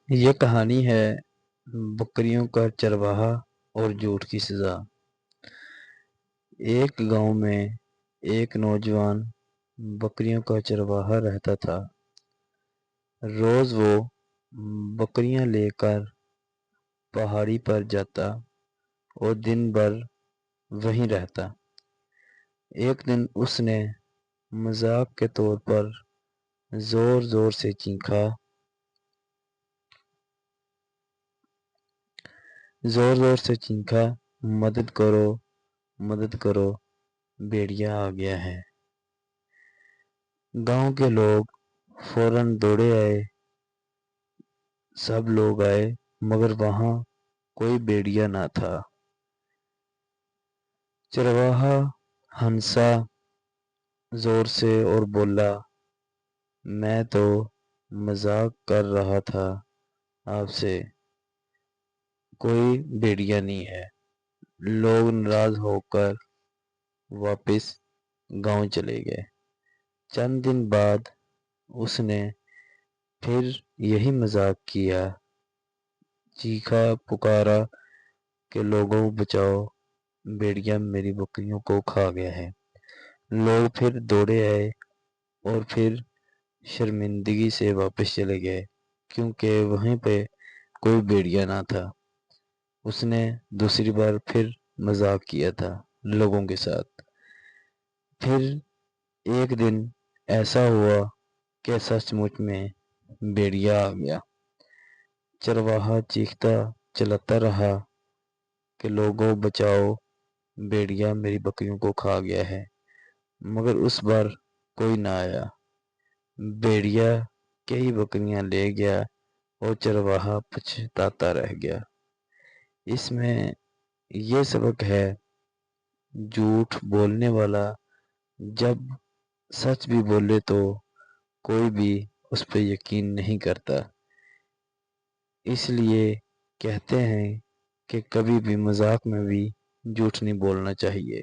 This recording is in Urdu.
یہ کہانی ہے بکریوں کا چرواہا اور جھوٹ کی سزا۔ ایک گاؤں میں ایک نوجوان بکریوں کا چرواہا رہتا تھا۔ روز وہ بکریاں لے کر پہاڑی پر جاتا اور دن بھر وہیں رہتا۔ ایک دن اس نے مذاق کے طور پر زور زور سے چیخا، مدد کرو مدد کرو، بھیڑیا آ گیا ہے۔ گاؤں کے لوگ فوراً دوڑے آئے۔ سب لوگ آئے مگر وہاں کوئی بھیڑیا نہ تھا۔ چرواہا ہنسا زور سے اور بولا، میں تو مذاق کر رہا تھا آپ سے، کوئی بھیڑیا نہیں ہے۔ لوگ ناراض ہو کر واپس گاؤں چلے گئے۔ چند دن بعد اس نے پھر یہی مذاق کیا، چیخا پکارا کہ لوگوں بچاؤ، بھیڑیا میری بکریوں کو کھا گیا ہے۔ لوگ پھر دوڑے آئے اور پھر شرمندگی سے واپس چلے گئے کیونکہ وہیں پہ کوئی بھیڑیا نہ تھا۔ اس نے دوسری بار پھر مذاق کیا تھا لوگوں کے ساتھ۔ پھر ایک دن ایسا ہوا کہ سچ مچ میں بھیڑیا آ گیا۔ چرواہا چیختا چلاتا رہا کہ لوگوں بچاؤ، بھیڑیا میری بکریوں کو کھا گیا ہے، مگر اس بار کوئی نہ آیا۔ بھیڑیا کئی بکریاں لے گیا اور چرواہا پچھتاتا رہ گیا۔ اس میں یہ سبق ہے، جھوٹ بولنے والا جب سچ بھی بولے تو کوئی بھی اس پہ یقین نہیں کرتا۔ اس لیے کہتے ہیں کہ کبھی بھی مذاق میں بھی جھوٹ نہیں بولنا چاہیے۔